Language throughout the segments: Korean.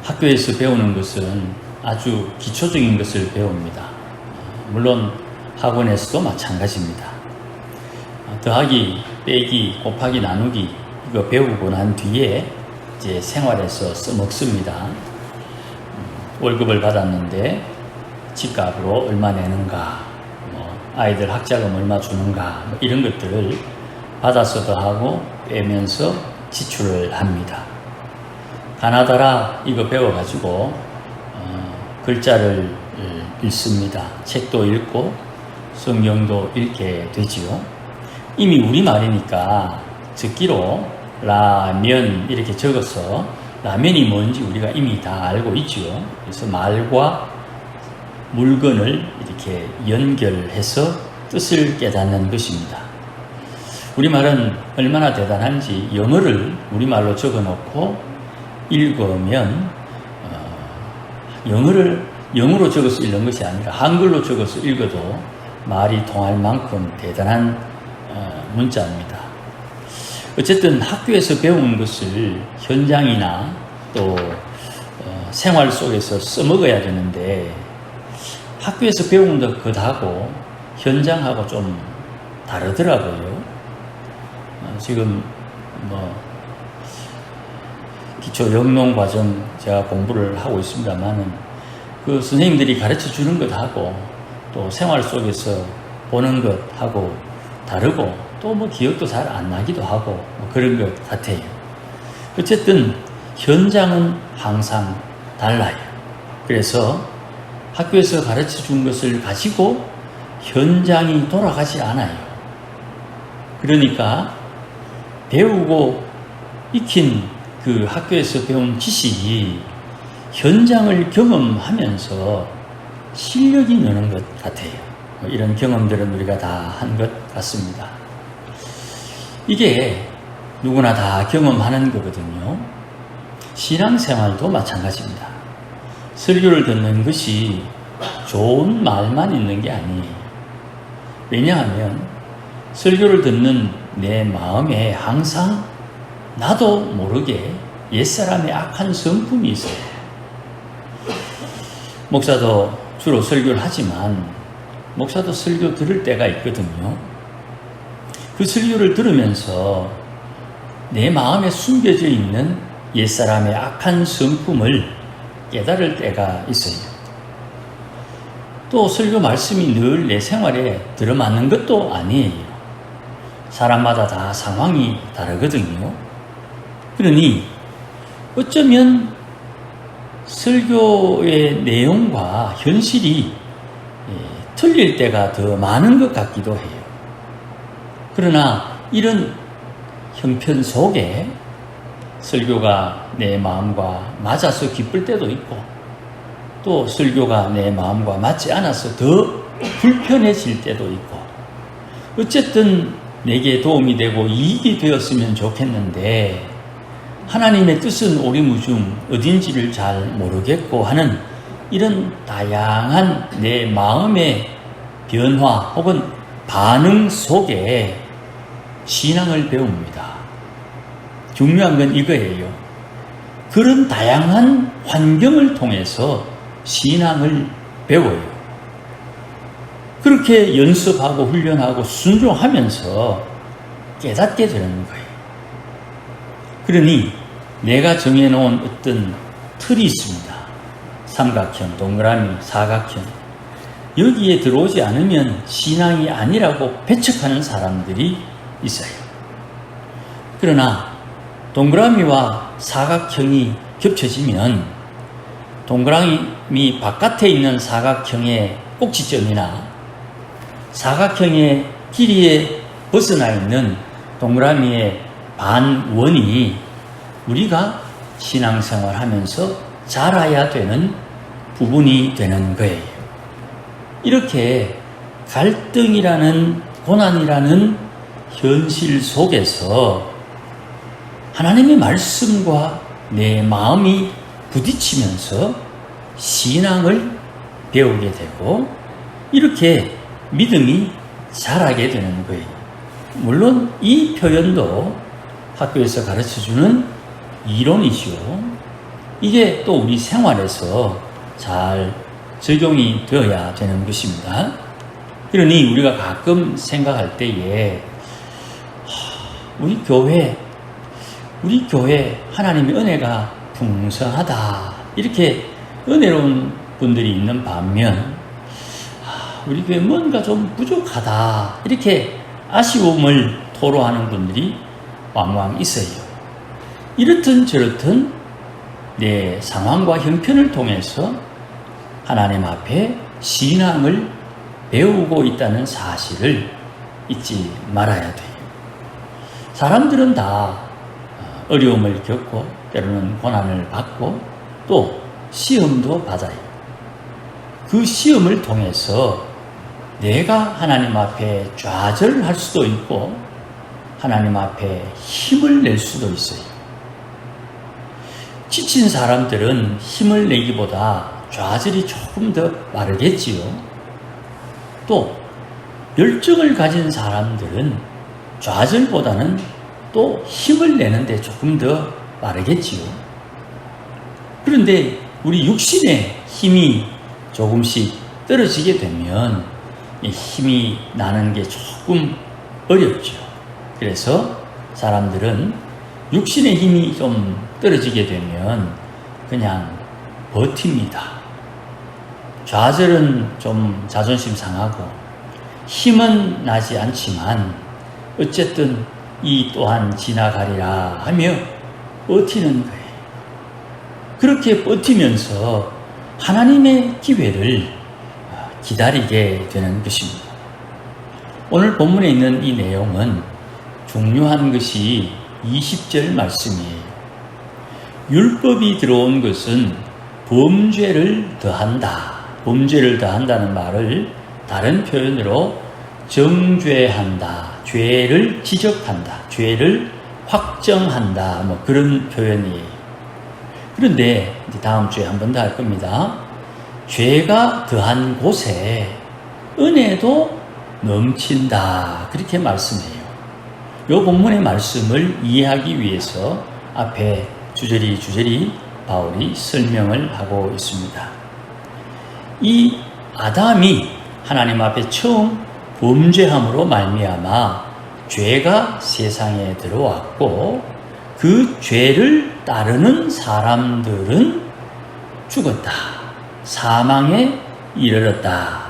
학교에서 배우는 것은 아주 기초적인 것을 배웁니다. 물론 학원에서도 마찬가지입니다. 더하기, 빼기, 곱하기, 나누기 이거 배우고 난 뒤에 이제 생활에서 써먹습니다. 월급을 받았는데 집값으로 얼마 내는가, 아이들 학자금 얼마 주는가, 이런 것들을 받아서도 하고 빼면서 지출을 합니다. 가나다라 이거 배워가지고 글자를 읽습니다. 책도 읽고 성경도 읽게 되지요. 이미 우리말이니까 적기로 라면 이렇게 적어서 라면이 뭔지 우리가 이미 다 알고 있지요. 그래서 말과 물건을 이렇게 연결해서 뜻을 깨닫는 것입니다. 우리말은 얼마나 대단한지 영어를 우리말로 적어놓고 읽으면 영어로 적어서 읽는 것이 아니라 한글로 적어서 읽어도 말이 통할 만큼 대단한 문자입니다. 어쨌든 학교에서 배운 것을 현장이나 또 생활 속에서 써먹어야 되는데 학교에서 배운 것하고 현장하고 좀 다르더라고요. 지금 기초 영농 과정 제가 공부를 하고 있습니다만은 그 선생님들이 가르쳐 주는 것하고 또 생활 속에서 보는 것하고 다르고 또 기억도 잘 안 나기도 하고 그런 것 같아요. 어쨌든 현장은 항상 달라요. 그래서 학교에서 가르쳐 준 것을 가지고 현장이 돌아가지 않아요. 그러니까 배우고 익힌 그 학교에서 배운 지식이 현장을 경험하면서 실력이 느는 것 같아요. 이런 경험들은 우리가 다 한 것 같습니다. 이게 누구나 다 경험하는 거거든요. 신앙생활도 마찬가지입니다. 설교를 듣는 것이 좋은 말만 있는 게 아니에요. 왜냐하면 설교를 듣는 내 마음에 항상 나도 모르게 옛사람의 악한 성품이 있어요. 목사도 주로 설교를 하지만 목사도 설교 들을 때가 있거든요. 그 설교를 들으면서 내 마음에 숨겨져 있는 옛사람의 악한 성품을 깨달을 때가 있어요. 또 설교 말씀이 늘 내 생활에 들어맞는 것도 아니에요. 사람마다 다 상황이 다르거든요. 그러니 어쩌면 설교의 내용과 현실이 틀릴 때가 더 많은 것 같기도 해요. 그러나 이런 형편 속에 설교가 내 마음과 맞아서 기쁠 때도 있고 또 설교가 내 마음과 맞지 않아서 더 불편해질 때도 있고 어쨌든 내게 도움이 되고 이익이 되었으면 좋겠는데 하나님의 뜻은 오리무중 어딘지를 잘 모르겠고 하는 이런 다양한 내 마음의 변화 혹은 반응 속에 신앙을 배웁니다. 중요한 건 이거예요. 그런 다양한 환경을 통해서 신앙을 배워요. 그렇게 연습하고 훈련하고 순종하면서 깨닫게 되는 거예요. 그러니 내가 정해놓은 어떤 틀이 있습니다. 삼각형, 동그라미, 사각형. 여기에 들어오지 않으면 신앙이 아니라고 배척하는 사람들이 있어요. 그러나 동그라미와 사각형이 겹쳐지면 동그라미 바깥에 있는 사각형의 꼭지점이나 사각형의 길이에 벗어나 있는 동그라미의 반원이 우리가 신앙생활 하면서 자라야 되는 부분이 되는 거예요. 이렇게 갈등이라는 고난이라는 현실 속에서 하나님의 말씀과 내 마음이 부딪히면서 신앙을 배우게 되고 이렇게 믿음이 자라게 되는 거예요. 물론 이 표현도 학교에서 가르쳐주는 이론이죠. 이게 또 우리 생활에서 잘 적용이 되어야 되는 것입니다. 그러니 우리가 가끔 생각할 때에 우리 교회 하나님의 은혜가 풍성하다 이렇게 은혜로운 분들이 있는 반면 우리 교회 뭔가 좀 부족하다 이렇게 아쉬움을 토로하는 분들이 왕왕 있어요. 이렇든 저렇든 내 상황과 형편을 통해서 하나님 앞에 신앙을 배우고 있다는 사실을 잊지 말아야 돼요. 사람들은 다 어려움을 겪고 때로는 고난을 받고 또 시험도 받아요. 그 시험을 통해서 내가 하나님 앞에 좌절할 수도 있고 하나님 앞에 힘을 낼 수도 있어요. 지친 사람들은 힘을 내기보다 좌절이 조금 더 빠르겠지요. 또 열정을 가진 사람들은 좌절보다는 또 힘을 내는데 조금 더 빠르겠지요. 그런데 우리 육신의 힘이 조금씩 떨어지게 되면 힘이 나는 게 조금 어렵죠. 그래서 사람들은 육신의 힘이 좀 떨어지게 되면 그냥 버팁니다. 좌절은 좀 자존심 상하고 힘은 나지 않지만 어쨌든 이 또한 지나가리라 하며 버티는 거예요. 그렇게 버티면서 하나님의 기회를 기다리게 되는 것입니다. 오늘 본문에 있는 이 내용은 중요한 것이 20절 말씀이에요. 율법이 들어온 것은 범죄를 더한다. 범죄를 더한다는 말을 다른 표현으로 정죄한다. 죄를 지적한다. 죄를 확정한다. 뭐 그런 표현이에요. 그런데 이제 다음 주에 한 번 더 할 겁니다. 죄가 더한 곳에 은혜도 넘친다. 그렇게 말씀해요. 이 본문의 말씀을 이해하기 위해서 앞에 주저리 바울이 설명을 하고 있습니다. 이 아담이 하나님 앞에 처음 범죄함으로 말미암아 죄가 세상에 들어왔고 그 죄를 따르는 사람들은 죽었다. 사망에 이르렀다.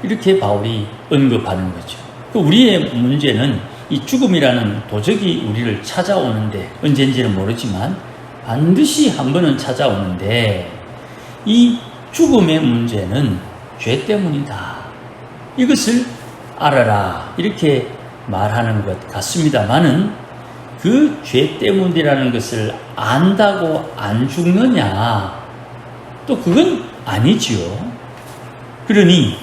이렇게 바울이 언급하는 거죠. 우리의 문제는 이 죽음이라는 도적이 우리를 찾아오는데 언젠지는 모르지만 반드시 한 번은 찾아오는데 이 죽음의 문제는 죄 때문이다. 이것을 알아라. 이렇게 말하는 것 같습니다만은 그 죄 때문이라는 것을 안다고 안 죽느냐? 또 그건 아니지요. 그러니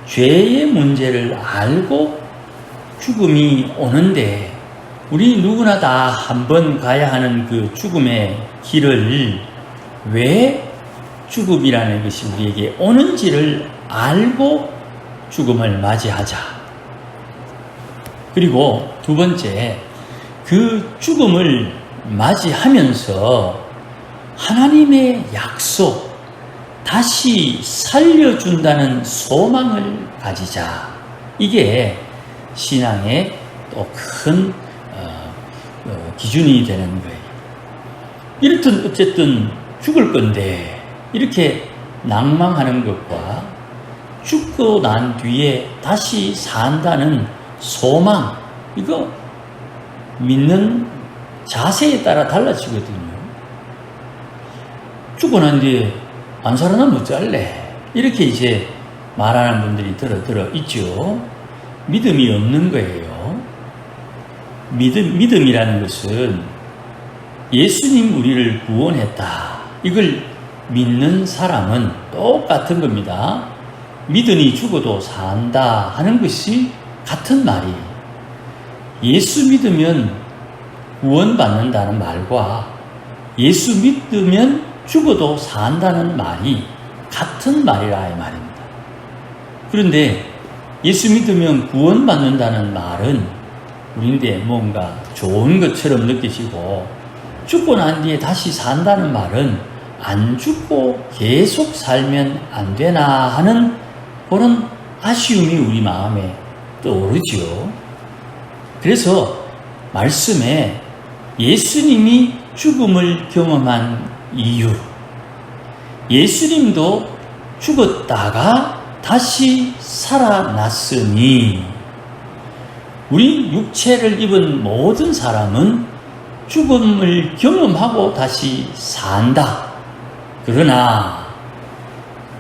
죄의 문제를 알고 죽음이 오는데 우리 누구나 다 한 번 가야 하는 그 죽음의 길을 왜 죽음이라는 것이 우리에게 오는지를 알고 죽음을 맞이하자. 그리고 두 번째, 그 죽음을 맞이하면서 하나님의 약속, 다시 살려준다는 소망을 가지자. 이게 신앙의 또 큰 기준이 되는 거예요. 이렇든 어쨌든 죽을 건데 이렇게 낭망하는 것과 죽고 난 뒤에 다시 산다는 소망, 이거 믿는 자세에 따라 달라지거든요. 죽고 난 뒤에 안 살아나면 어쩔래? 이렇게 이제 말하는 분들이 들어 있죠. 믿음이 없는 거예요. 믿음이라는 것은 예수님 우리를 구원했다. 이걸 믿는 사람은 똑같은 겁니다. 믿으니 죽어도 산다 하는 것이 같은 말이에요. 예수 믿으면 구원받는다는 말과 예수 믿으면 죽어도 산다는 말이 같은 말이라 이 말입니다. 그런데 예수 믿으면 구원받는다는 말은 우리인데 뭔가 좋은 것처럼 느끼시고 죽고 난 뒤에 다시 산다는 말은 안 죽고 계속 살면 안 되나 하는 그런 아쉬움이 우리 마음에 떠오르지요. 그래서 말씀에 예수님이 죽음을 경험한 이유, 예수님도 죽었다가 다시 살아났으니 우리 육체를 입은 모든 사람은 죽음을 경험하고 다시 산다. 그러나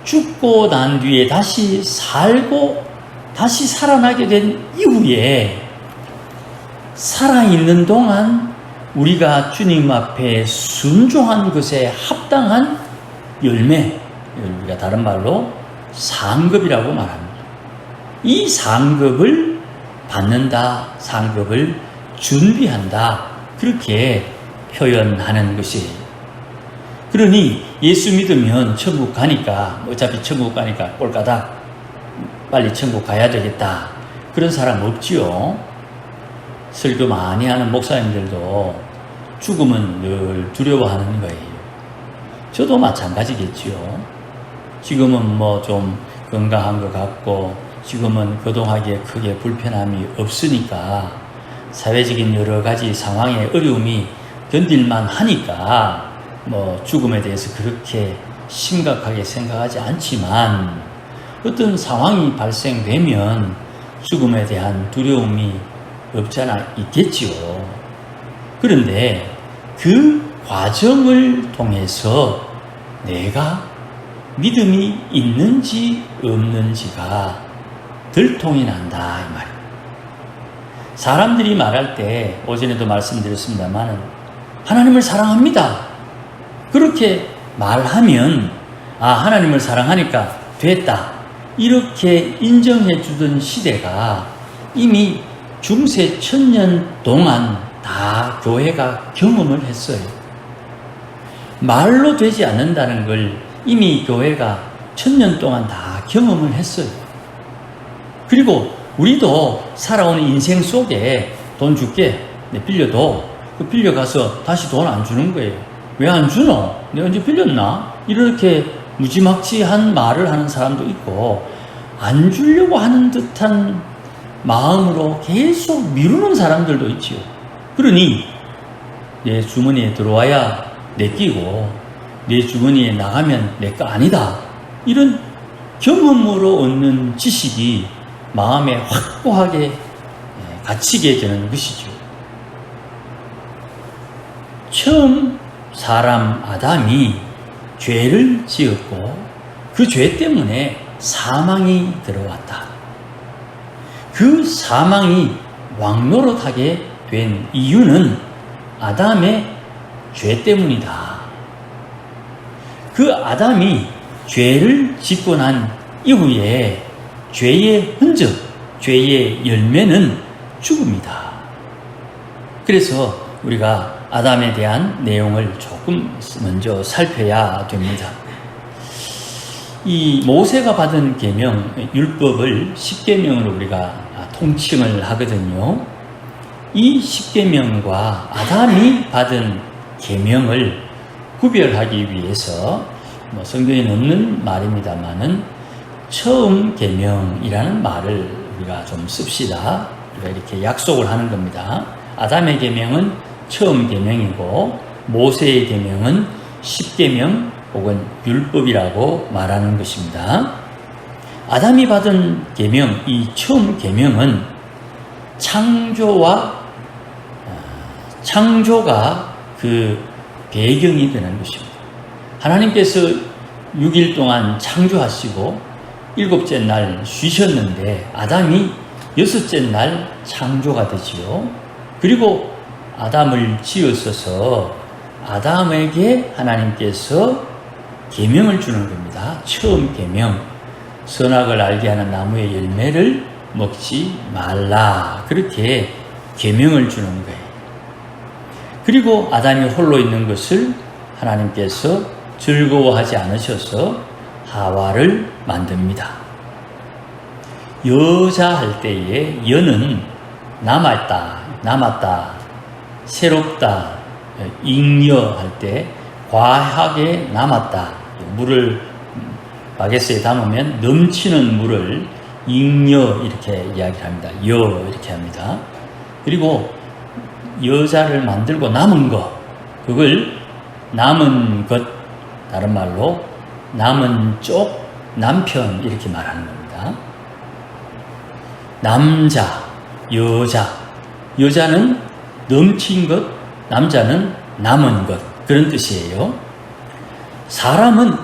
죽고 난 뒤에 다시 살고 다시 살아나게 된 이후에 살아있는 동안 우리가 주님 앞에 순종한 것에 합당한 열매, 우리가 다른 말로 상급이라고 말합니다. 이 상급을 받는다, 상급을 준비한다, 그렇게 표현하는 것이에요. 그러니 예수 믿으면 천국 가니까, 어차피 천국 가니까 꼴까다 빨리 천국 가야 되겠다, 그런 사람 없지요. 설교 많이 하는 목사님들도 죽음은 늘 두려워하는 거예요. 저도 마찬가지겠지요. 지금은 뭐 좀 건강한 것 같고 지금은 거동하기에 크게 불편함이 없으니까 사회적인 여러 가지 상황의 어려움이 견딜만 하니까 뭐 죽음에 대해서 그렇게 심각하게 생각하지 않지만 어떤 상황이 발생되면 죽음에 대한 두려움이 없잖아 있겠지요. 그런데 그 과정을 통해서 내가 믿음이 있는지 없는지가 들통이 난다 이 말이에요. 사람들이 말할 때 오전에도 말씀드렸습니다만 하나님을 사랑합니다. 그렇게 말하면 하나님을 사랑하니까 됐다, 이렇게 인정해 주던 시대가 이미 중세 천년 동안 다 교회가 경험을 했어요. 말로 되지 않는다는 걸 이미 교회가 천년 동안 다 경험을 했어요. 그리고 우리도 살아오는 인생 속에 돈 줄게, 빌려도 그 빌려가서 다시 돈 안 주는 거예요. 왜 안 주노? 내가 언제 빌렸나? 이렇게 무지막지한 말을 하는 사람도 있고, 안 주려고 하는 듯한 마음으로 계속 미루는 사람들도 있지요. 그러니 내 주머니에 들어와야 내 끼고 내 주머니에 나가면 내 거 아니다, 이런 경험으로 얻는 지식이 마음에 확고하게 갇히게 되는 것이죠. 처음 사람 아담이 죄를 지었고 그 죄 때문에 사망이 들어왔다. 그 사망이 왕노릇하게 된 이유는 아담의 죄 때문이다. 그 아담이 죄를 짓고 난 이후에 죄의 흔적, 죄의 열매는 죽음이다. 그래서 우리가 아담에 대한 내용을 조금 먼저 살펴야 됩니다. 이 모세가 받은 계명, 율법을 십계명으로 우리가 통칭을 하거든요. 이 십계명과 아담이 받은 계명을 구별하기 위해서 성경에 없는 말입니다만은 처음 계명이라는 말을 우리가 좀 씁시다. 우리가 이렇게 약속을 하는 겁니다. 아담의 계명은 처음 계명이고 모세의 계명은 십계명 혹은 율법이라고 말하는 것입니다. 아담이 받은 계명, 이 처음 계명은 창조가 그 배경이 되는 것입니다. 하나님께서 6일 동안 창조하시고 7째 날 쉬셨는데 아담이 6째 날 창조가 되지요. 그리고 아담을 지으셔서 아담에게 하나님께서 계명을 주는 겁니다. 처음 계명, 선악을 알게 하는 나무의 열매를 먹지 말라, 그렇게 계명을 주는 거예요. 그리고 아담이 홀로 있는 것을 하나님께서 즐거워하지 않으셔서 하와를 만듭니다. 여자 할 때에 여는 남았다, 새롭다, 잉여할 때 과하게 남았다. 물을 바게스에 담으면 넘치는 물을 잉여 이렇게 이야기를 합니다. 여 이렇게 합니다. 그리고 여자를 만들고 남은 것, 그걸 남은 것, 다른 말로 남은 쪽, 남편 이렇게 말하는 겁니다. 남자, 여자, 여자는 넘친 것, 남자는 남은 것, 그런 뜻이에요. 사람은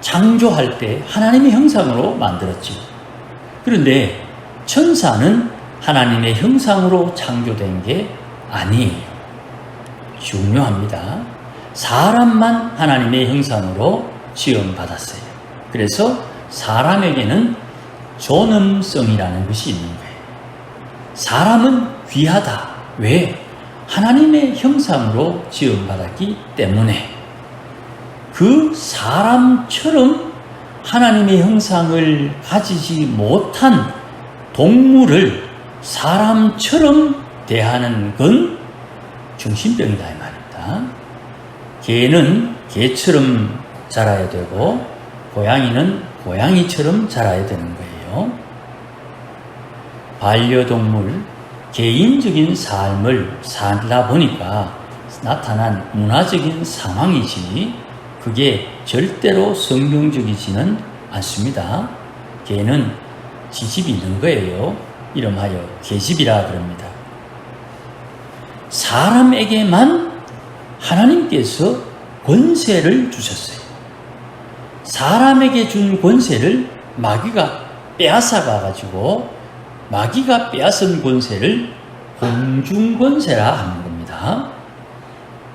창조할 때 하나님의 형상으로 만들었죠. 그런데 천사는 하나님의 형상으로 창조된 게 아니에요. 중요합니다. 사람만 하나님의 형상으로 지음받았어요. 그래서 사람에게는 존엄성이라는 것이 있는 거예요. 사람은 귀하다. 왜? 하나님의 형상으로 지음받았기 때문에 그 사람처럼 하나님의 형상을 가지지 못한 동물을 사람처럼 대하는 건 정신병이다 이 말입니다. 개는 개처럼 자라야 되고 고양이는 고양이처럼 자라야 되는 거예요. 반려동물, 개인적인 삶을 살다 보니까 나타난 문화적인 상황이지 그게 절대로 성경적이지는 않습니다. 개는 지집이 있는 거예요. 이름하여 계집이라 그럽니다. 사람에게만 하나님께서 권세를 주셨어요. 사람에게 준 권세를 마귀가 빼앗아가 가지고 마귀가 빼앗은 권세를 공중권세라 하는 겁니다.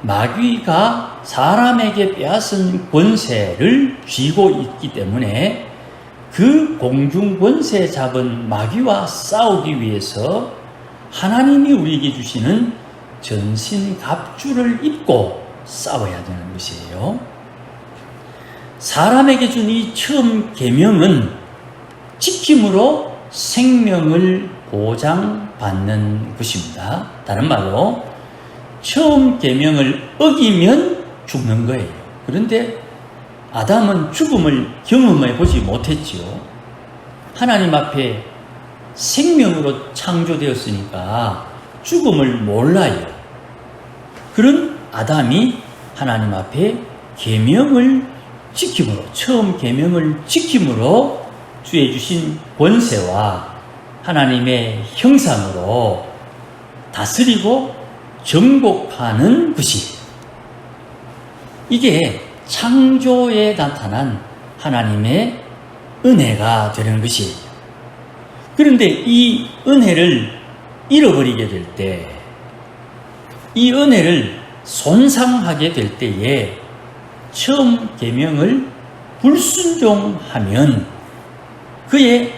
마귀가 사람에게 빼앗은 권세를 쥐고 있기 때문에 그 공중권세 잡은 마귀와 싸우기 위해서 하나님이 우리에게 주시는 전신갑주를 입고 싸워야 되는 것이에요. 사람에게 준 이 처음 계명은 지킴으로 생명을 보장받는 것입니다. 다른 말로 처음 계명을 어기면 죽는 거예요. 그런데 아담은 죽음을 경험해 보지 못했지요. 하나님 앞에 생명으로 창조되었으니까 죽음을 몰라요. 그런 아담이 하나님 앞에 계명을 지킴으로, 처음 계명을 지킴으로 주의 주신 권세와 하나님의 형상으로 다스리고 정복하는 것이, 이게 창조에 나타난 하나님의 은혜가 되는 것이에요. 그런데 이 은혜를 잃어버리게 될 때, 이 은혜를 손상하게 될 때에 처음 계명을 불순종하면 그의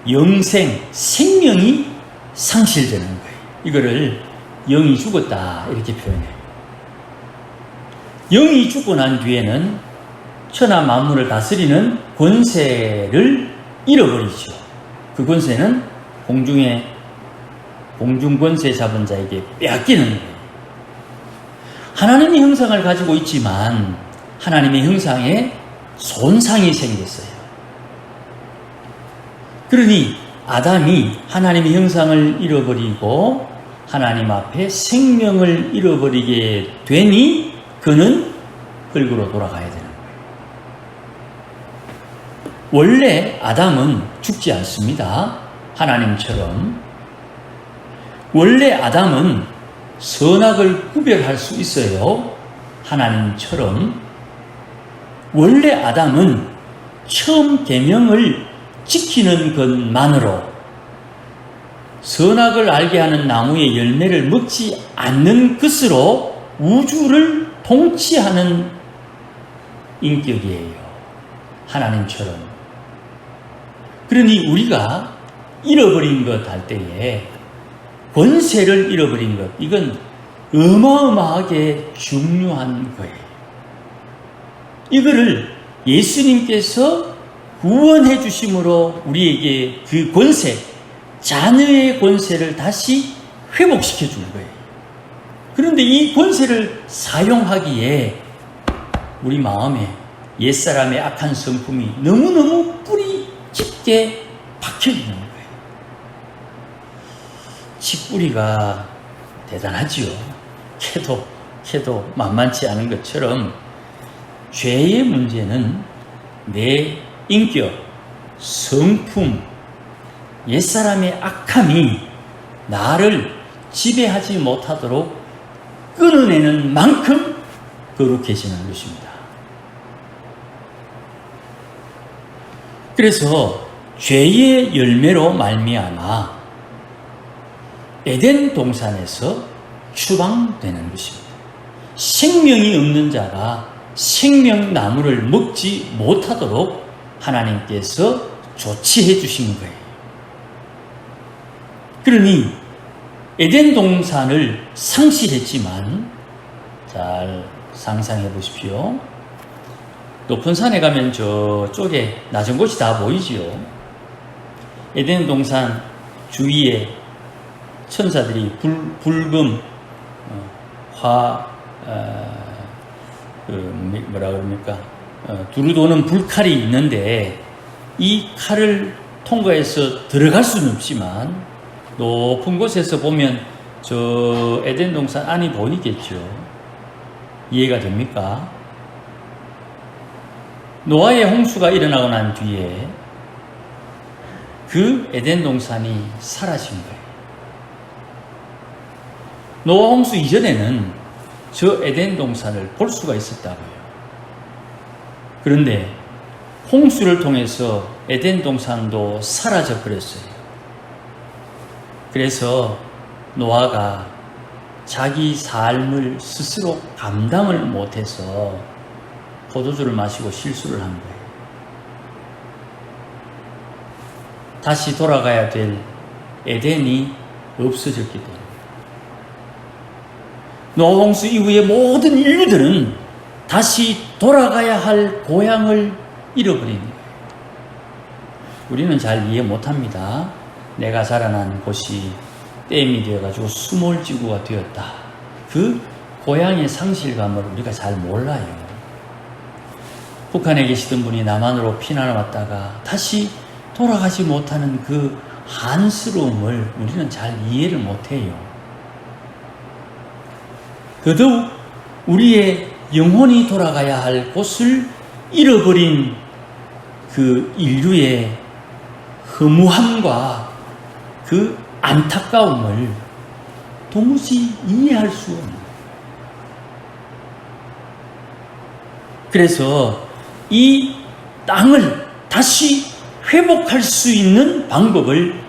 영생, 생명이 상실되는 거예요. 이거를 영이 죽었다 이렇게 표현해요. 영이 죽고 난 뒤에는 천하 만물을 다스리는 권세를 잃어버리죠. 그 권세는 공중의 공중권세 잡은 자에게 빼앗기는 거예요. 하나님의 형상을 가지고 있지만 하나님의 형상에 손상이 생겼어요. 그러니 아담이 하나님의 형상을 잃어버리고 하나님 앞에 생명을 잃어버리게 되니 그는 흙으로 돌아가야 되는 거예요. 원래 아담은 죽지 않습니다. 하나님처럼. 원래 아담은 선악을 구별할 수 있어요. 하나님처럼. 원래 아담은 처음 계명을 지키는 것만으로 선악을 알게 하는 나무의 열매를 먹지 않는 것으로 우주를 통치하는 인격이에요. 하나님처럼. 그러니 우리가 잃어버린 것 할 때에 권세를 잃어버린 것, 이건 어마어마하게 중요한 거예요. 이거를 예수님께서 구원해 주심으로 우리에게 그 권세, 자녀의 권세를 다시 회복시켜 준 거예요. 그런데 이 권세를 사용하기에 우리 마음에 옛사람의 악한 성품이 너무너무 뿌리 깊게 박혀 있는 거예요. 칡뿌리가 대단하지요. 캐도 만만치 않은 것처럼 죄의 문제는 내 인격, 성품, 옛사람의 악함이 나를 지배하지 못하도록 끊어내는 만큼 거룩해지는 것입니다. 그래서 죄의 열매로 말미암아 에덴 동산에서 추방되는 것입니다. 생명이 없는 자가 생명나무를 먹지 못하도록 하나님께서 조치해 주신 거예요. 그러니 에덴 동산을 상실했지만, 잘 상상해 보십시오. 높은 산에 가면 저쪽에 낮은 곳이 다 보이지요. 에덴 동산 주위에 천사들이 불금 두루 도는 불칼이 있는데, 이 칼을 통과해서 들어갈 수는 없지만 높은 곳에서 보면 저 에덴 동산 안이 보이겠죠. 이해가 됩니까? 노아의 홍수가 일어나고 난 뒤에 그 에덴 동산이 사라진 거예요. 노아 홍수 이전에는 저 에덴 동산을 볼 수가 있었다고요. 그런데 홍수를 통해서 에덴 동산도 사라져 버렸어요. 그래서 노아가 자기 삶을 스스로 감당을 못해서 포도주를 마시고 실수를 한 거예요. 다시 돌아가야 될 에덴이 없어졌기 때문에. 노아 홍수 이후에 모든 인류들은 다시 돌아가야 할 고향을 잃어버린 거예요. 우리는 잘 이해 못합니다. 내가 자라난 곳이 댐이 되어가지고 수몰지구가 되었다. 그 고향의 상실감을 우리가 잘 몰라요. 북한에 계시던 분이 남한으로 피난을 왔다가 다시 돌아가지 못하는 그 한스러움을 우리는 잘 이해를 못해요. 더더욱 우리의 영혼이 돌아가야 할 곳을 잃어버린 그 인류의 허무함과 그 안타까움을 도무지 이해할 수 없는. 그래서 이 땅을 다시 회복할 수 있는 방법을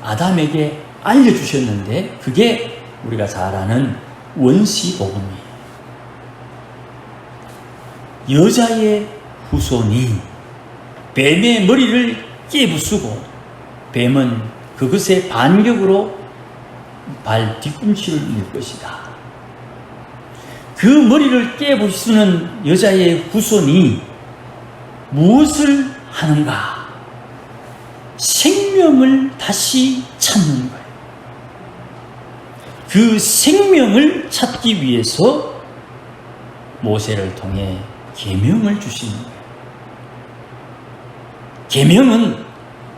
아담에게 알려주셨는데, 그게 우리가 잘 아는 원시복음이에요. 여자의 후손이 뱀의 머리를 깨부수고 뱀은 그것의 반격으로 발 뒤꿈치를 일 것이다. 그 머리를 깨부수는 여자의 후손이 무엇을 하는가? 생명을 다시 찾는 거예요. 그 생명을 찾기 위해서 모세를 통해 계명을 주시는 거예요. 계명은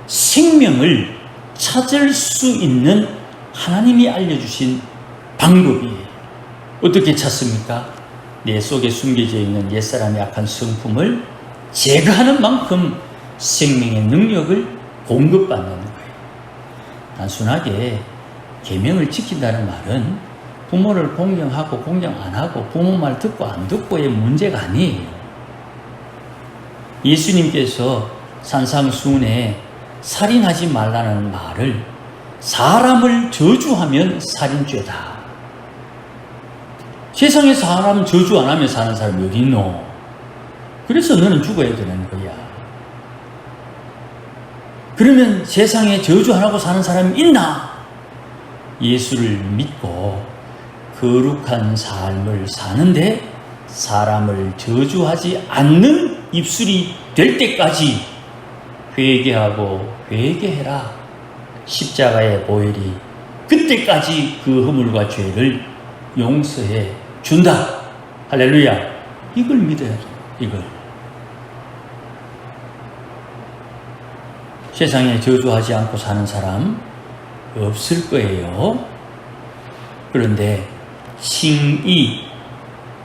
생명을 찾을 수 있는 하나님이 알려주신 방법이에요. 어떻게 찾습니까? 내 속에 숨겨져 있는 옛사람의 악한 성품을 제거하는 만큼 생명의 능력을 공급받는 거예요. 단순하게 계명을 지킨다는 말은 부모를 공경하고 공경 안 하고 부모 말 듣고 안 듣고의 문제가 아니에요. 예수님께서 산상수훈에 살인하지 말라는 말을 사람을 저주하면 살인죄다. 세상에 사람 저주 안 하면 사는 사람이 어디 있노? 그래서 너는 죽어야 되는 거야. 그러면 세상에 저주 안 하고 사는 사람이 있나? 예수를 믿고 거룩한 삶을 사는데 사람을 저주하지 않는 입술이 될 때까지 회개하고 회개해라. 십자가의 보혈이 그때까지 그 허물과 죄를 용서해 준다. 할렐루야. 이걸 믿어야 돼. 이걸. 세상에 저주하지 않고 사는 사람 없을 거예요. 그런데 신이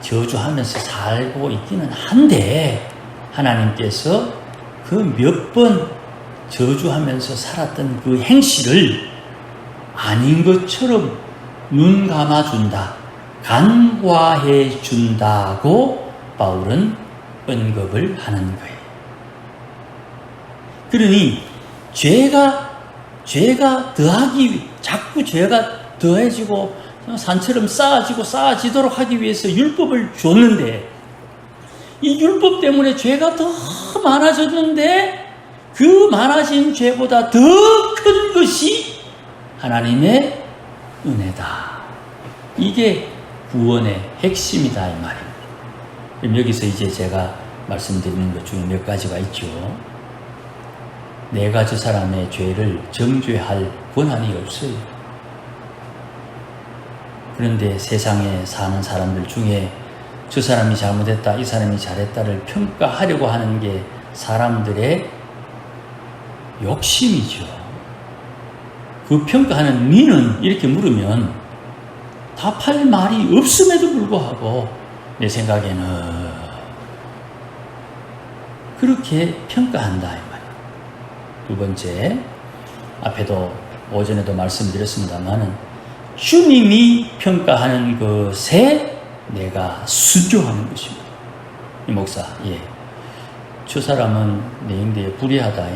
저주하면서 살고 있기는 한데 하나님께서 그 몇 번 저주하면서 살았던 그 행실을 아닌 것처럼 눈 감아준다, 간과해 준다고 바울은 언급을 하는 거예요. 그러니 죄가 자꾸 죄가 더해지고 산처럼 쌓아지도록 하기 위해서 율법을 줬는데, 이 율법 때문에 죄가 더 많아졌는데 그 많아진 죄보다 더 큰 것이 하나님의 은혜다. 이게 구원의 핵심이다 이 말입니다. 그럼 여기서 이제 제가 말씀드리는 것 중에 몇 가지가 있죠. 내가 저 사람의 죄를 정죄할 권한이 없어요. 그런데 세상에 사는 사람들 중에 저 사람이 잘못했다, 이 사람이 잘했다를 평가하려고 하는 게 사람들의 욕심이죠. 그 평가하는 니는 이렇게 물으면 답할 말이 없음에도 불구하고 내 생각에는 그렇게 평가한다 이 말이에요. 두 번째, 앞에도 오전에도 말씀드렸습니다만은 주님이 평가하는 것에 내가 순종하는 것입니다. 이 목사, 저 사람은 내 인대에 불의하다.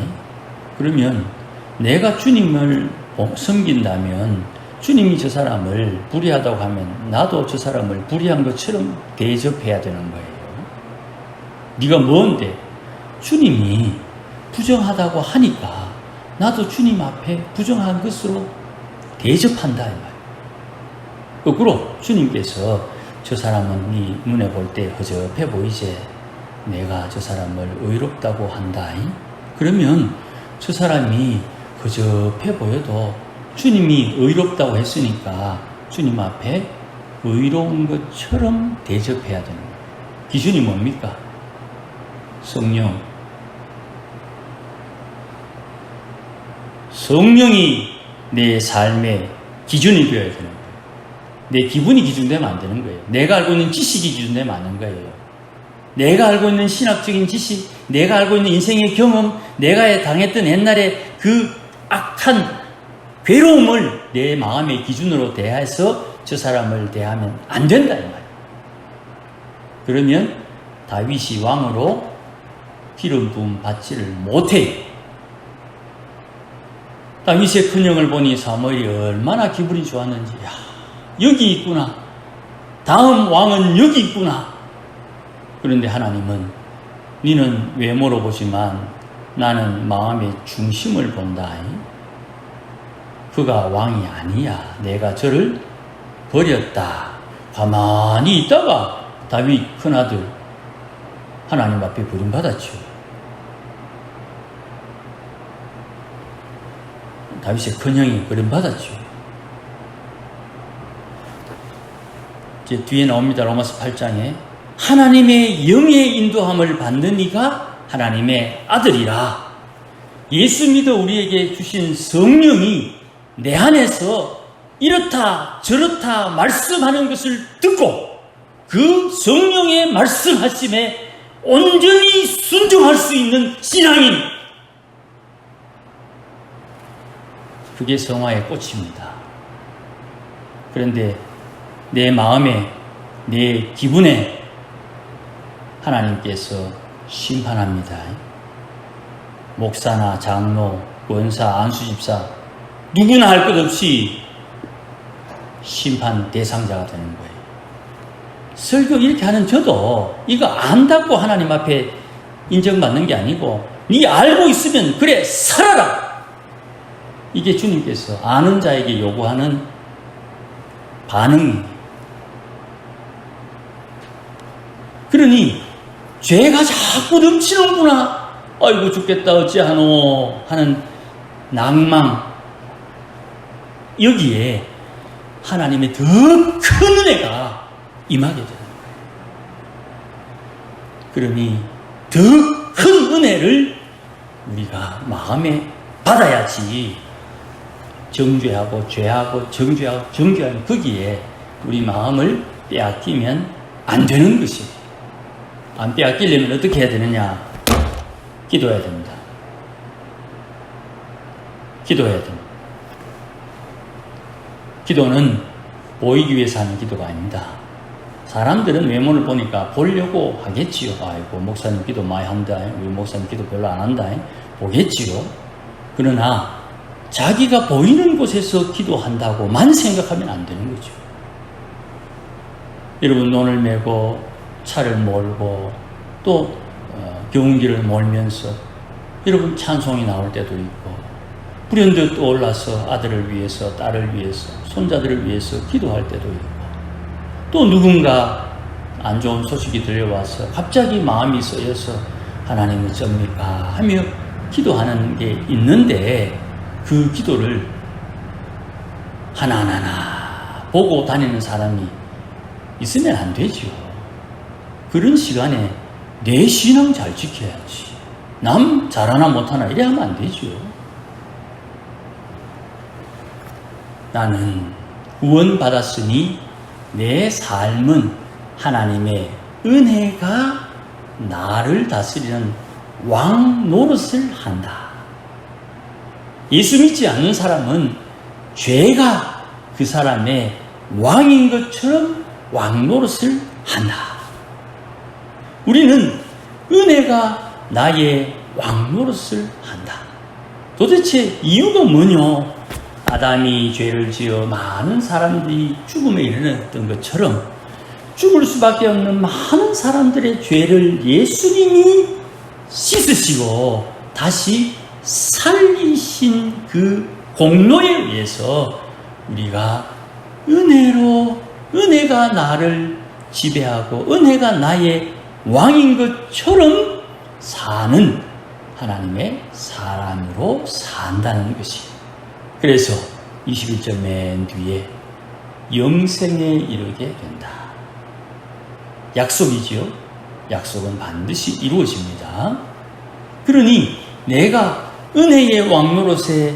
그러면 내가 주님을 섬긴다면 주님이 저 사람을 불의하다고 하면 나도 저 사람을 불의한 것처럼 대접해야 되는 거예요. 네가 뭔데? 주님이 부정하다고 하니까 나도 주님 앞에 부정한 것으로 대접한다 이 말. 거꾸로 주님께서 저 사람은 네 눈에 볼 때 허접해 보이지? 내가 저 사람을 의롭다고 한다. 그러면 저 사람이 허접해 보여도 주님이 의롭다고 했으니까 주님 앞에 의로운 것처럼 대접해야 되는 거예요. 기준이 뭡니까? 성령이 내 삶의 기준이 되어야 되는 거예요. 내 기분이 기준되면 안 되는 거예요. 내가 알고 있는 지식이 기준되면 안 되는 거예요. 내가 알고 있는 신학적인 지식, 내가 알고 있는 인생의 경험, 내가 당했던 옛날에 그 악한 괴로움을 내 마음의 기준으로 대해서 저 사람을 대하면 안 된다 이 말이에요. 그러면 다윗이 왕으로 기름 부음 받지를 못해. 다윗의 큰형을 보니 사무엘이 얼마나 기분이 좋았는지, 야, 여기 있구나. 다음 왕은 여기 있구나. 그런데 하나님은 너는 외모로 보지만 나는 마음의 중심을 본다. 그가 왕이 아니야. 내가 저를 버렸다. 가만히 있다가 다윗 큰아들 하나님 앞에 버림받았죠. 다윗의 큰형이 버림받았죠. 이제 뒤에 나옵니다. 로마서 8장에 하나님의 영의 인도함을 받는 이가 하나님의 아들이라. 예수 믿어 우리에게 주신 성령이 내 안에서 이렇다 저렇다 말씀하는 것을 듣고 그 성령의 말씀하심에 온전히 순종할 수 있는 신앙인, 그게 성화의 꽃입니다. 그런데 내 마음에, 내 기분에 하나님께서 심판합니다. 목사나 장로, 권사, 안수집사 누구나 할 것 없이 심판 대상자가 되는 거예요. 설교 이렇게 하는 저도 이거 안다고 하나님 앞에 인정받는 게 아니고 네 알고 있으면 그래 살아라. 이게 주님께서 아는 자에게 요구하는 반응이에요. 그러니 죄가 자꾸 넘치는구나. 아이고 죽겠다 어찌하노 하는 낭망, 여기에 하나님의 더 큰 은혜가 임하게 되는 거예요. 그러니 더 큰 은혜를 우리가 마음에 받아야지 정죄하고 죄하고 정죄하고 정죄하는 거기에 우리 마음을 빼앗기면 안 되는 것이에요. 안 빼앗기려면 어떻게 해야 되느냐? 기도해야 됩니다. 기도해야 됩니다. 기도는 보이기 위해서 하는 기도가 아닙니다. 사람들은 외모를 보니까 보려고 하겠지요. 아이고, 목사님 기도 많이 한다. 우리 목사님 기도 별로 안 한다. 보겠지요. 그러나 자기가 보이는 곳에서 기도한다고만 생각하면 안 되는 거죠. 여러분, 돈을 메고 차를 몰고 또 경운기를 몰면서 여러분 찬송이 나올 때도 있고 불현듯 떠올라서 아들을 위해서, 딸을 위해서, 손자들을 위해서 기도할 때도 있고 또 누군가 안 좋은 소식이 들려와서 갑자기 마음이 쓰여서 하나님 어쩝니까 하며 기도하는 게 있는데 그 기도를 하나하나 보고 다니는 사람이 있으면 안 되죠. 그런 시간에 내 신앙 잘 지켜야지. 남 잘하나 못하나 이래 하면 안 되죠. 나는 구원받았으니 내 삶은 하나님의 은혜가 나를 다스리는 왕 노릇을 한다. 예수 믿지 않는 사람은 죄가 그 사람의 왕인 것처럼 왕 노릇을 한다. 우리는 은혜가 나의 왕 노릇을 한다. 도대체 이유가 뭐냐? 아담이 죄를 지어 많은 사람들이 죽음에 이르렀던 것처럼 죽을 수밖에 없는 많은 사람들의 죄를 예수님이 씻으시고 다시 살리신 그 공로에 의해서 우리가 은혜가 나를 지배하고 은혜가 나의 왕인 것처럼 사는 하나님의 사람으로 산다는 것이. 그래서 21절 맨 뒤에 영생에 이르게 된다. 약속이지요. 약속은 반드시 이루어집니다. 그러니 내가 은혜의 왕 노릇에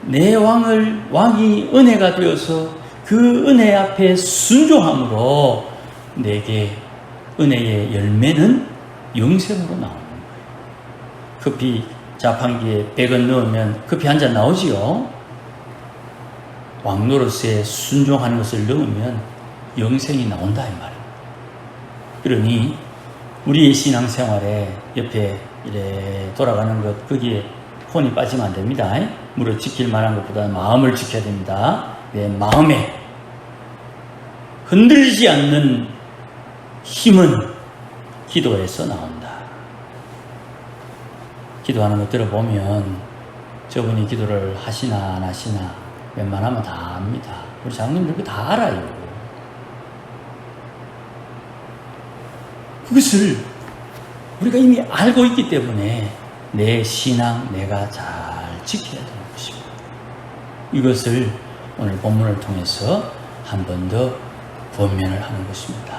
내 왕이 은혜가 되어서 그 은혜 앞에 순종함으로 내게 은혜의 열매는 영생으로 나오는 거예요. 커피 자판기에 100원 넣으면 커피 한 잔 나오지요. 왕 노릇에 순종하는 것을 넣으면 영생이 나온다 이 말입니다. 그러니 우리의 신앙생활에 옆에 이래 돌아가는 것 거기에 혼이 빠지면 안 됩니다. 무릇 지킬 만한 것보다는 마음을 지켜야 됩니다. 내 마음에 흔들리지 않는 힘은 기도에서 나온다. 기도하는 거 들어보면 저분이 기도를 하시나 안 하시나 웬만하면 다 압니다. 우리 장로님들 다 알아요. 그것을 우리가 이미 알고 있기 때문에 내 신앙 내가 잘 지켜야 되는 것입니다. 이것을 오늘 본문을 통해서 한 번 더 권면을 하는 것입니다.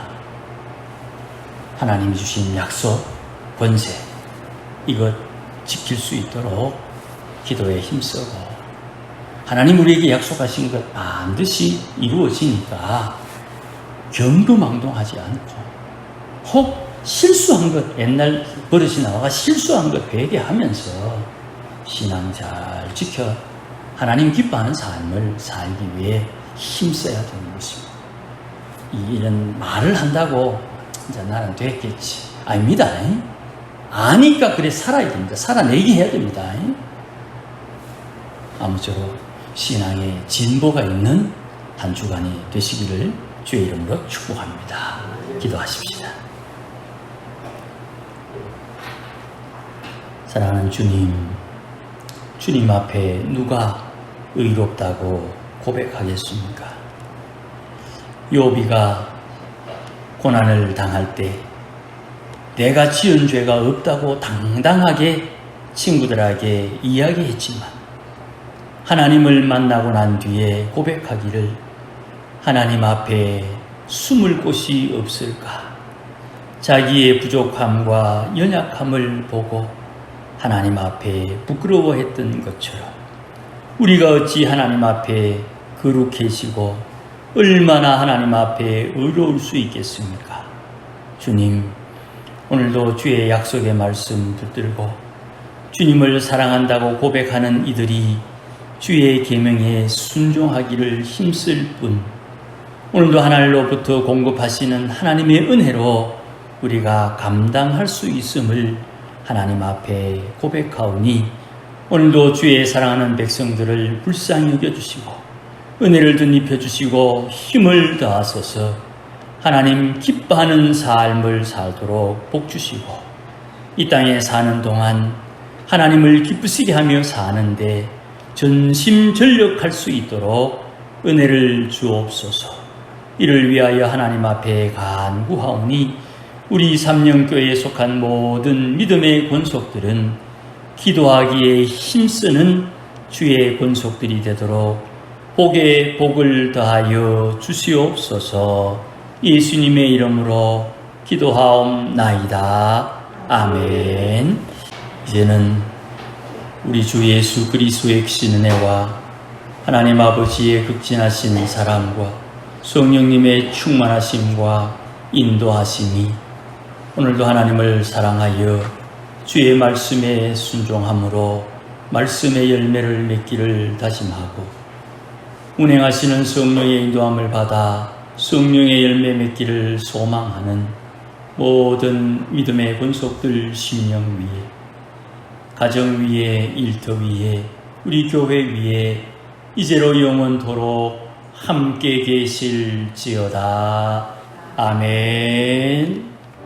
하나님이 주신 약속, 권세 이것 지킬 수 있도록 기도에 힘쓰고 하나님 우리에게 약속하신 것 반드시 이루어지니까 경거망동하지 않고 혹 실수한 것 옛날 버릇이 나와가 실수한 것 회개하면서 신앙 잘 지켜 하나님 기뻐하는 삶을 살기 위해 힘써야 되는 것입니다. 이런 말을 한다고 이제 나는 됐겠지. 아닙니다. 아니까 그래 살아야 됩니다. 살아내게 해야 됩니다. 아무쪼록 신앙의 진보가 있는 한 주간이 되시기를 주의 이름으로 축복합니다. 기도하십시다. 사랑하는 주님, 주님 앞에 누가 의롭다고 고백하겠습니까? 욥이가 고난을 당할 때 내가 지은 죄가 없다고 당당하게 친구들에게 이야기했지만 하나님을 만나고 난 뒤에 고백하기를 하나님 앞에 숨을 곳이 없을까? 자기의 부족함과 연약함을 보고 하나님 앞에 부끄러워했던 것처럼 우리가 어찌 하나님 앞에 거룩해지고 얼마나 하나님 앞에 의로울 수 있겠습니까? 주님, 오늘도 주의 약속의 말씀 붙들고 주님을 사랑한다고 고백하는 이들이 주의 계명에 순종하기를 힘쓸 뿐 오늘도 하늘로부터 공급하시는 하나님의 은혜로 우리가 감당할 수 있음을 하나님 앞에 고백하오니 오늘도 주의 사랑하는 백성들을 불쌍히 여겨주시고 은혜를 덧입혀 주시고 힘을 더하소서 하나님 기뻐하는 삶을 살도록 복 주시고 이 땅에 사는 동안 하나님을 기쁘시게 하며 사는데 전심전력할 수 있도록 은혜를 주옵소서. 이를 위하여 하나님 앞에 간구하오니 우리 삼령교회에 속한 모든 믿음의 권속들은 기도하기에 힘쓰는 주의 권속들이 되도록 복에 복을 더하여 주시옵소서. 예수님의 이름으로 기도하옵나이다. 아멘. 이제는 우리 주 예수 그리스도의 크신 은혜와 하나님 아버지의 극진하신 사랑과 성령님의 충만하심과 인도하심이 오늘도 하나님을 사랑하여 주의 말씀에 순종함으로 말씀의 열매를 맺기를 다짐하고 운행하시는 성령의 인도함을 받아 성령의 열매 맺기를 소망하는 모든 믿음의 권속들 심령 위에 가정 위에 일터 위에 우리 교회 위에 이제로 영원토록 함께 계실지어다. 아멘.